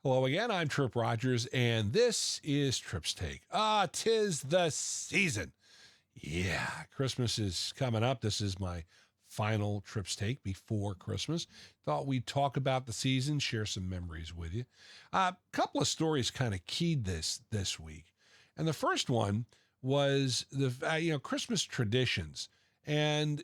Hello again, I'm Tripp Rogers, and this is Tripp's Take. 'Tis the season. Yeah, Christmas is coming up. This is my final Tripp's Take before Christmas. Thought we'd talk about the season, share some memories with you. A couple of stories kind of keyed this week, and the first one was the Christmas traditions, and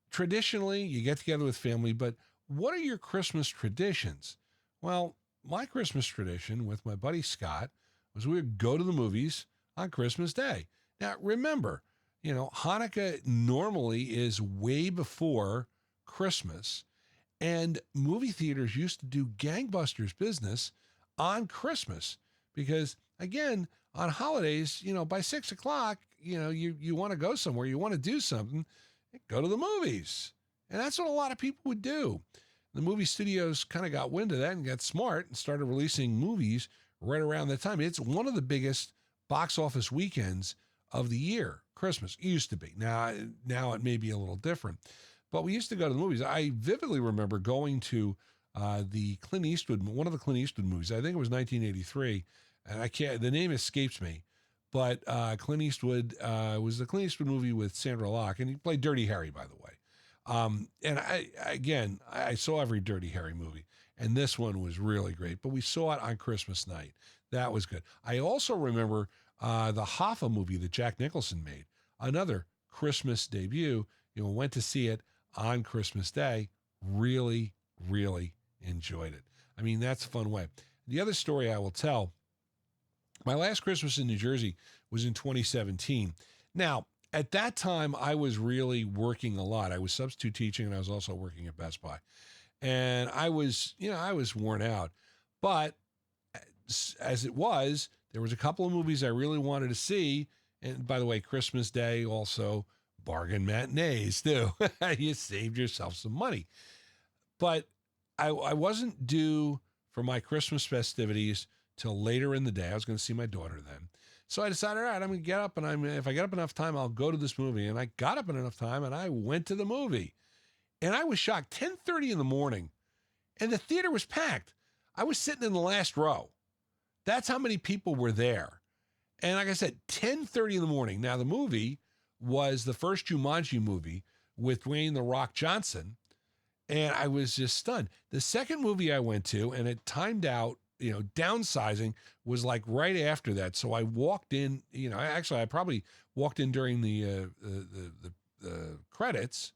traditionally you get together with family, but what are your Christmas traditions? Well, my Christmas tradition with my buddy Scott was we would go to the movies on Christmas Day. Now, remember, Hanukkah normally is way before Christmas, and movie theaters used to do gangbusters business on Christmas because, again, on holidays, by 6 o'clock, you want to go somewhere, you want to do something, go to the movies. And that's what a lot of people would do. The movie studios kind of got wind of that and got smart and started releasing movies right around that time. It's one of the biggest box office weekends of the year, Christmas. It used to be. Now it may be a little different. But we used to go to the movies. I vividly remember going to one of the Clint Eastwood movies. I think it was 1983. And the name escapes me. But Clint Eastwood was the Clint Eastwood movie with Sandra Bullock, and he played Dirty Harry, by the way. And I saw every Dirty Harry movie, and this one was really great, but we saw it on Christmas night. That was good. I also remember the Hoffa movie that Jack Nicholson made, another Christmas debut. Went to see it on Christmas Day. Really, really enjoyed it. I mean, that's a fun way. The other story I will tell, my last Christmas in New Jersey was in 2017. Now, at that time, I was really working a lot. I was substitute teaching, and I was also working at Best Buy. And I was worn out. But as it was, there was a couple of movies I really wanted to see. And by the way, Christmas Day also bargain matinees too. You saved yourself some money. But I wasn't due for my Christmas festivities till later in the day. I was going to see my daughter then. So I decided, all right, I'm going to get up, and if I get up enough time, I'll go to this movie. And I got up in enough time, and I went to the movie. And I was shocked, 10:30 in the morning, and the theater was packed. I was sitting in the last row. That's how many people were there. And like I said, 10:30 in the morning. Now, the movie was the first Jumanji movie with Dwayne "The Rock" Johnson, and I was just stunned. The second movie I went to, and it timed out, downsizing, was like right after that. So I walked in, I probably walked in during the credits.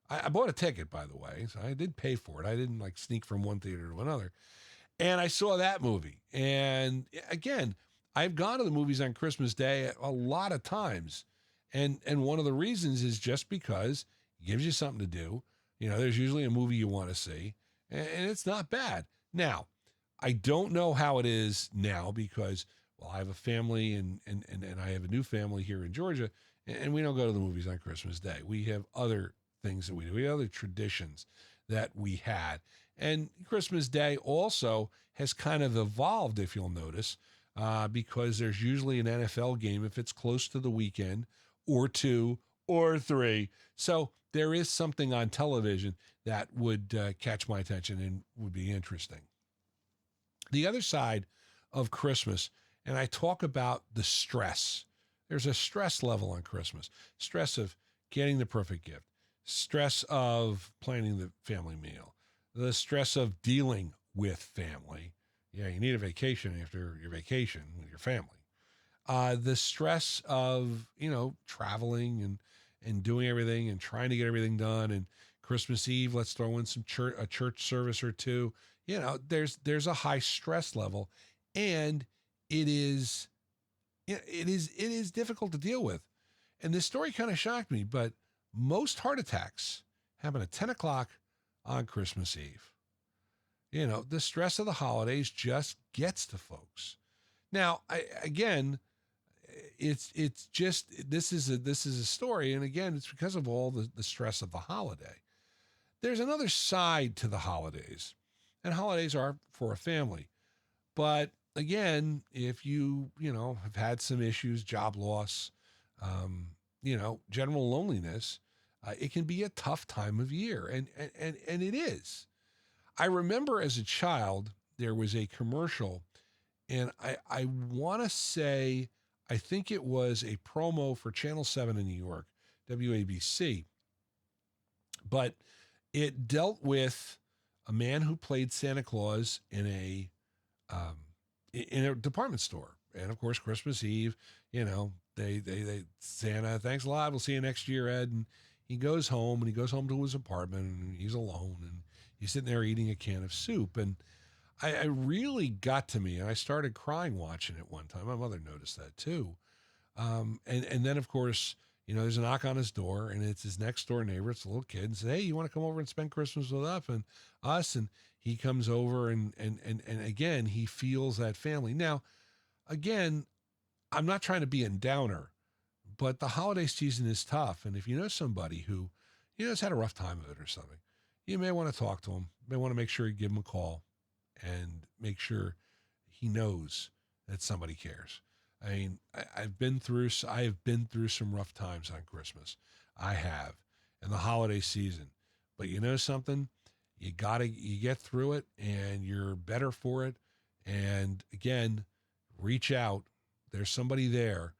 I bought a ticket, by the way, so I did pay for it. I didn't sneak from one theater to another. And I saw that movie. And again, I've gone to the movies on Christmas Day a lot of times. And one of the reasons is just because it gives you something to do. There's usually a movie you want to see, and it's not bad. Now, I don't know how it is now because, I have a family and I have a new family here in Georgia, and we don't go to the movies on Christmas Day. We have other things that we do. We have other traditions that we had. And Christmas Day also has kind of evolved, if you'll notice, because there's usually an NFL game if it's close to the weekend, or 2 or 3. So there is something on television that would catch my attention and would be interesting. The other side of Christmas, and I talk about the stress. There's a stress level on Christmas. Stress of getting the perfect gift. Stress of planning the family meal. The stress of dealing with family. Yeah, you need a vacation after your vacation with your family. The stress of, traveling and doing everything and trying to get everything done. And Christmas Eve, let's throw in a church service or two. There's a high stress level, and it is difficult to deal with. And this story kind of shocked me, but most heart attacks happen at 10 o'clock on Christmas Eve. The stress of the holidays just gets to folks. Now, it's just, this is a story. And again, it's because of all the stress of the holiday. There's another side to the holidays, and holidays are for a family. But again, if you have had some issues, job loss, general loneliness, it can be a tough time of year. And it is. I remember as a child, there was a commercial, and I want to say, I think it was a promo for Channel 7 in New York, WABC, but it dealt with a man who played Santa Claus um, in a department store. And of course, Christmas Eve, they Santa, thanks a lot. We'll see you next year, Ed. And he goes home, and he goes home to his apartment, and he's alone, and he's sitting there eating a can of soup. And I really got to me, and I started crying watching it one time. My mother noticed that too. And then of course, there's a knock on his door, and it's his next door neighbor. It's a little kid, and says, "Hey, you want to come over and spend Christmas with us?" And he comes over, and again, he feels that family. Now, again, I'm not trying to be a downer, but the holiday season is tough. And if you know somebody who, has had a rough time of it or something, you may want to talk to him. You may want to make sure you give him a call and make sure he knows that somebody cares. I mean, I have been through some rough times on Christmas. I have, and the holiday season. But you know something? You get through it, and you're better for it. And again, reach out. There's somebody there.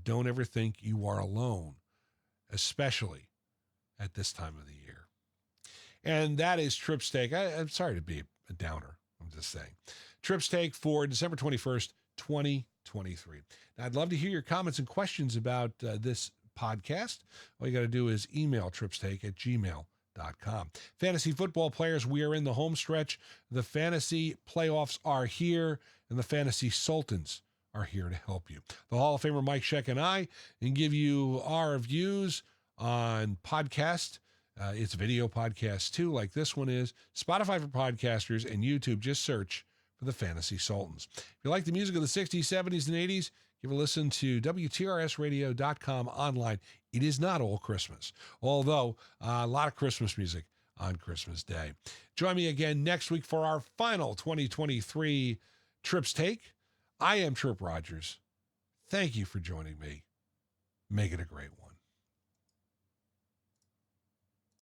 Don't ever think you are alone, especially at this time of the year. And that is Tripp's Take. I'm sorry to be a downer. I'm just saying. Tripp's Take for December 21st, 2023. Now, I'd love to hear your comments and questions about this podcast. All you got to do is email trippstake@gmail.com. Fantasy football players, we are in the home stretch. The fantasy playoffs are here, and the fantasy sultans are here to help you. The Hall of Famer Mike Sheck and I can give you our views on podcast. It's video podcast too, like this one is. Spotify for podcasters, and YouTube. Just search for the Fantasy Sultans. If you like the music of the 60s, 70s, and 80s, give a listen to WTRSradio.com online. It is not all Christmas, although a lot of Christmas music on Christmas Day. Join me again next week for our final 2023 Tripp's Take. I am Tripp Rogers. Thank you for joining me. Make it a great one.